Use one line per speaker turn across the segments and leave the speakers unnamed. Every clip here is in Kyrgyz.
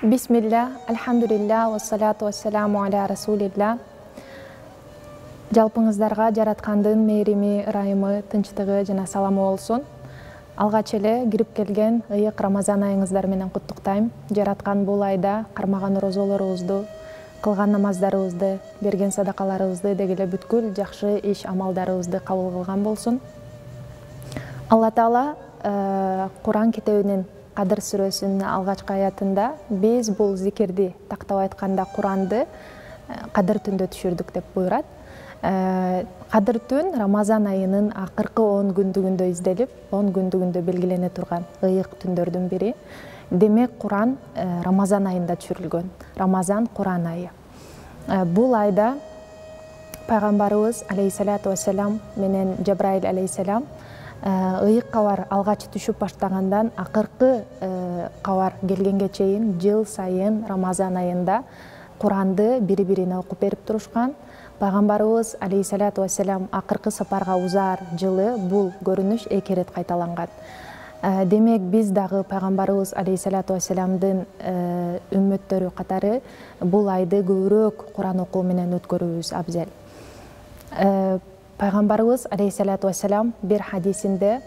Бисмилля, альхамдулилля, вассалату вассаламу аля расулилля. Жалпыңыздарга жараткандын мээрими, ырайымы, тынчтыгы жана саламы болсун. Алгач эле кирип келген ыйык Рамазан айыңыздар менен куттуктайм. Жараткан бул айда кармаган розолорубузду, кылган намаздарыбызды, берген садакаларыбызды, деги эле бүткүл жакшы иш амалдарыбызды кабыл кылган болсун. Алла Таала Куран китебинин Кадыр сүрөсүнүн алгачкы аятында биз бул зикирди тактап айтканда Куранды Кадыр түндө түшүрдүк деп буйрат. Кадыр түн Рамазан айынын акыркы 10 күндүгүндө изделип, 10 күндүгүндө белгилене турган ыйык түндөрдүн бири. Демек Куран Рамазан айында түшүрүлгөн. Рамазан Куран айы. Бул айда пайгамбарыбыз алейхиссалату вассалам менен Жабраил алейхиссалам ыйык кабар алгач түшүп баштагандан акыркы кабар келгенге чейин жыл сайын Рамазан айында Куранды бири-бирине окуп берип турушкан. Пайгамбарыбыз алейхиссалату вассалам акыркы сапарга узаар жылы бул көрүнүш 2 рет кайталанган. Демек биз дагы пайгамбарыбыз алейхиссалату вассаламдын үммөттөрү катары бул айды көбүрөөк Куран окуу менен өткөрүүбүз абзел. Пайгамбарыбыз алейхиссалату вассалам бир хадисинде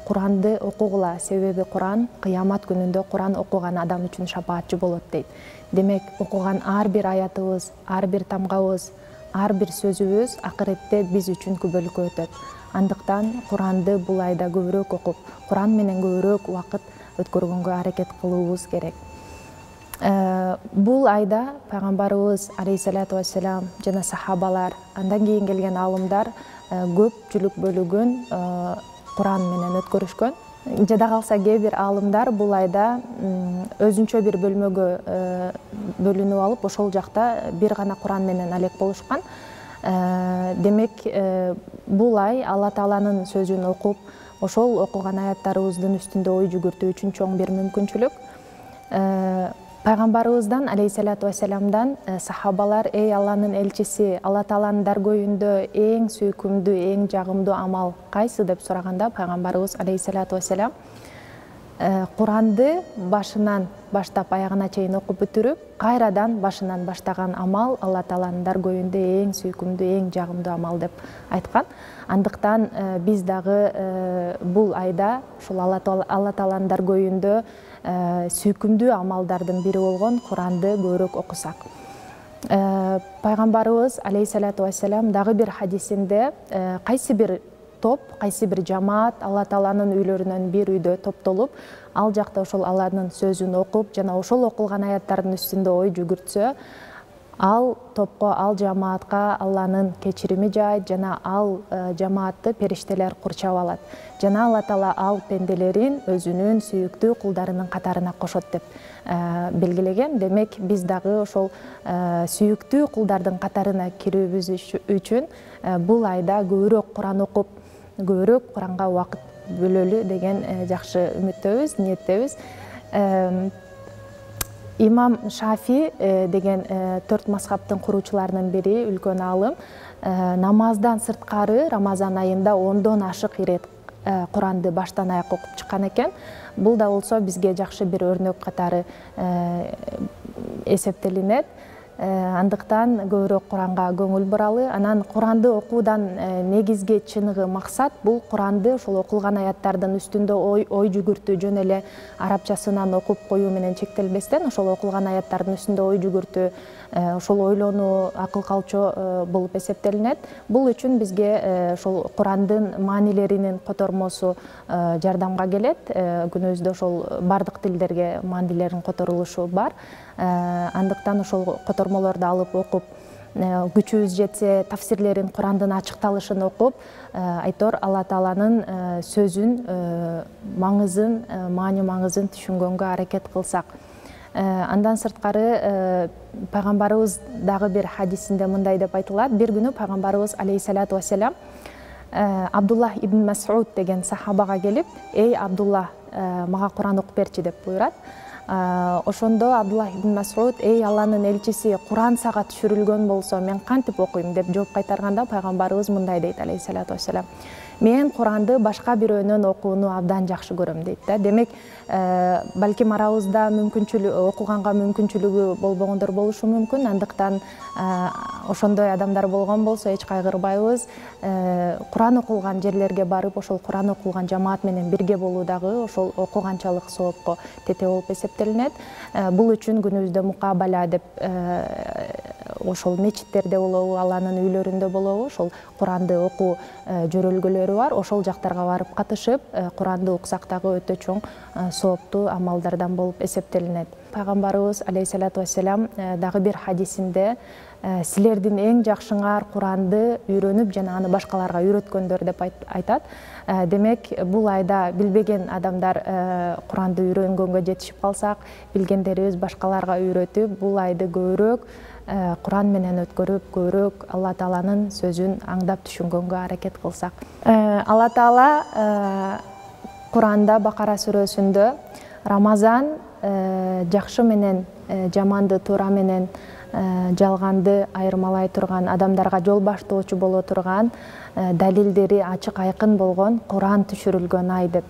Куранды окугула, себеби Куран кыямат күнүндө Куран окуган адам үчүн шапаатчы болот дейт. Демек окуган ар бир аятыбыз, ар бир тамгабыз, ар бир сөзүбүз акыретте биз үчүн күбөлүккө өтөт. Андыктан Куранды бул айда көбүрөөк окуп, Куран менен көбүрөөк убакыт өткөргөнгө аракет кылуубуз керек. Бул айда пайгамбарыбыз алейхиссалату вассалам жана сахабалар, андан кийин келген алымдар көпчүлүк бөлүгүн Куран менен өткөрүшкөн. Жада калса кээ бир алымдар бул айда өзүнчө бир бөлмөгө бөлүнүп алып, ошол жакта бир гана Куран менен алек болушкан. Демек бул ай Алла Тааланын сөзүн окуп, ошол окуган аяттарыбыздын үстүндө ой жүгүртүү үчүн чоң бир мүмкүнчүлүк. Пайгамбарыбыздан алейхиссалату вассаламдан сахабалар: "Эй Алланын элчиси, Алла Тааланын даргөйүндө эң сүйкүмдүү, эң жагымдуу амал кайсы?" деп сураганда пайгамбарыбыз алейхиссалату вассалам Куранды башынан баштап аягына чейин окуп бүтүрүп, кайрадан башынан баштаган амал Алла Тааланын даргөйүндө эң сүйкүмдүү, эң жагымдуу амал деп айткан. Андыктан биз дагы бул айда ушул Алла Тааланын даргөйүндө сүйкүмдүү амалдардын бири болгон Куранды көбүрөөк окусак. Пайгамбарыбыз алейхиссалату вассалам дагы бир хадисинде кайсы бир топ, кайсы бир жамаат Алла Тааланын үйлөрүнөн бир үйдө топтолуп, ал жакта ошол Алланын сөзүн окуп жана ошол окулган аяттардын үстүндө ой жүгүртсө, ал топко, ал жамаатка Алланын кечирими жаайт жана ал жамаатты периштелер курчап алат. Жана Алла Таала ал пенделерин өзүнүн сүйүктүү кулдарынын катарына кошот деп белгилеген. Демек биз дагы ошол сүйүктүү кулдардын катарына кирүүбүз үчүн бул айда көбүрөөк Куран окуп, көбүрөөк Куранга убакыт бөлөлү деген жакшы үмүттөбүз, ниеттебиз. Имам Шафи деген 4 мазхабтын куруучуларынын бири, үлкөн алым, намаздан сырткары Рамазан айында 10дон ашык ирет Куранды баштан аяк окуп чыккан экен. Бул да болсо бизге жакшы бир өрнөк катары эсептелинет. Андыктан көбүрөөк Куранга көңүл буралы. Анан Куранды окуудан негизги чыныгы максат бул Куранды ошол окулган аяттардын үстүндө ой жүгүртүү, жөн эле арабчасынан окуп коюу менен чектелбестен, ошол окулган аяттардын үстүндө ой жүгүртүү, ошол ойлонуу, акыл калчоо болуп эсептелинет. Бул үчүн бизге ошол Курандын маанилеринин котормосу жардамга келет. Күнүбүздө ошол бардык тилдерге маанилердин которулушу бар. Андыктан ошол котормолорду алып окуп, күчүбүз жетсе тафсирлерин, Курандын ачыкталышын окуп, айтор Алла Тааланын сөзүн маңызын, маани маңызын түшүнгөнгө аракет кылсак. Андан сырткары пайгамбарыбыз дагы бир хадисинде мындай деп айтылат. Бир күнү пайгамбарыбыз алейхиссалату вассалам Абдуллах ибн Мас'уд деген сахабага келип: "Эй Абдулла, мага Куран окуп берчи" деп буйрат. Ошондо Абдуллах ибн Мас'уд эй Алланын элчиси, Куран сага түшүрүлгөн болсо мен кантип окуйм деп жооп кайтарганда пайгамбарыбыз мындай дейт алейхиссалату вассалам: мен Куранды башка бирөөнөн окууну абдан жакшы көрөм дейт да. Демек, балким арабызда окуганга мүмкүнчүлүгү болбогондор болушу мүмкүн. Андыктан ошондой адамдар болгон болсо эч кайгырбайбыз. Куран окулган жерлерге барып, ошол Куран окулган жамаат менен бирге болуу дагы ошол окуганчалык соопко тете болуп эсептелинет. Бул үчүн күнүбүздө мукабала деп ошол мечиттерде болобу, Алланын үйлөрүндө болобу, ошол Куранды окуу жөрөлгөлөрү бар. Ошол жактарга барып катышып, Куранды уксак дагы өтө чоң сооптуу амалдардан болуп эсептелинет. Пайгамбарыбыз алейхиссалату вассалам дагы бир хадисинде силердин эң жакшыңар Куранды үйрөнүп жана аны башкаларга үйрөткөндөр деп айтат. Демек, бул айда билбеген адамдар Куранды үйрөнгөнгө жетишип калсак, билгендерибиз башкаларга үйрөтүп, бул айды көбүрөөк Куран менен өткөрүп, көбүрөөк Алла Тааланын сөзүн аңдап түшүнгөнгө аракет кылсак. Алла Таала Куранда Бакара сүрөсүндө Рамазан жакшы менен жаманды, туура менен жалганды айырмалай турган, адамдарга жол баштоочу боло турган, далилдери ачык айкын болгон Куран түшүрүлгөн ай деп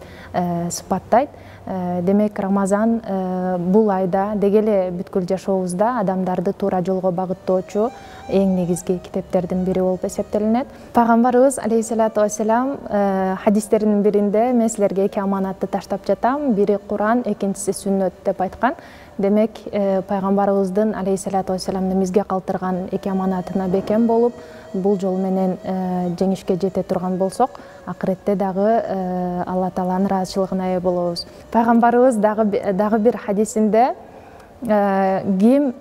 сыпаттайт. Демек, Рамазан бул айда деги эле бүткүл жашообузда адамдарды туура жолго багыттоочу эң негизги китептердин бири болуп эсептелинет. Пайгамбарыбыз алейхиссалату вассалам хадистеринин биринде мен силерге 2 аманатты таштап жатам, бири Куран, экинчиси сүннөт деп айткан. Демек, пайгамбарыбыздын алейхиссалату вассаламдын бизге калтырган 2 аманатына бекем болуп, бул жол менен жеңишке жете турган болсок, акыретте дагы Алла Тааланын ыраазычылыгына ээ болобуз. Пайгамбарыбыз дагы бир хадисинде ким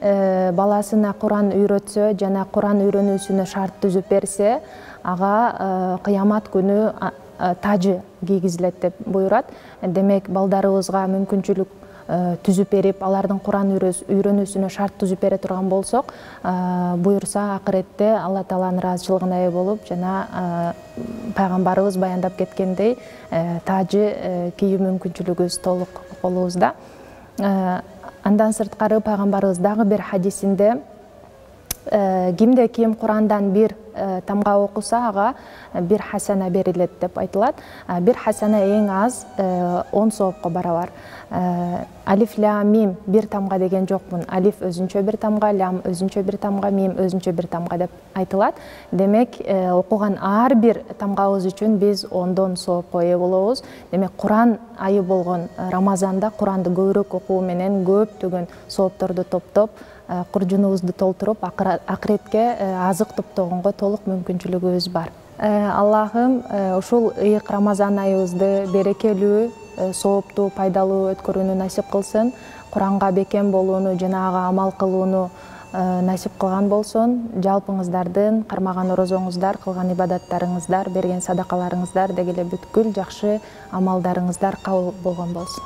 баласына Куран үйрөтсө жана Куран үйрөнүүсүнө шарт түзүп берсе, ага кыямат күнү тажы кийгизилет деп буйрат. Демек, балдарыбызга мүмкүнчүлүк түзүп берип, алардын Куран үйрөнүүсүнө шарт түзүп бере турган болсок, буйрса акыретте Алла Тааланын ыраазычылыгына ээ болуп, жана пайгамбарыбыз баяндап кеткендей, тажы кийүү мүмкүнчүлүгүбүз толук колубузда. Андан сырткары пайгамбарыбыз дагы бир хадисинде кимде ким Курандан бир тамга окуса, ага бир хасана берилет деп айтылат. Бир хасана эң аз 10 соопко барабар. Алиф, лям, мим бир тамга деген жокмун. Алиф өзүнчө бир тамга, лям өзүнчө бир тамга, мим өзүнчө бир тамга деп айтылат. Демек, окуган ар бир тамгабыз үчүн биз 10дон соопко ээ болобуз. Демек, Куран айы болгон Рамазанда Куранды көбүрөөк окуу менен көптөгөн соопторду топтоп, куржунубузду толтуруп, акыретке азык топтогонго толук мүмкүнчүлүгүбүз бар. Аллахым ушул ыйык Рамазан айыбызды берекелүү, сооптуу, пайдалуу өткөрүүнү насип кылсын. Куранга бекем болууну жана ага амал кылууну насип кылган болсун. Жалпыңыздардын кармаган орозоңуздар, кылган ибадаттарыңыздар, берген садакаларыңыздар, деги эле бүткүл жакшы амалдарыңыздар кабыл болгон болсун.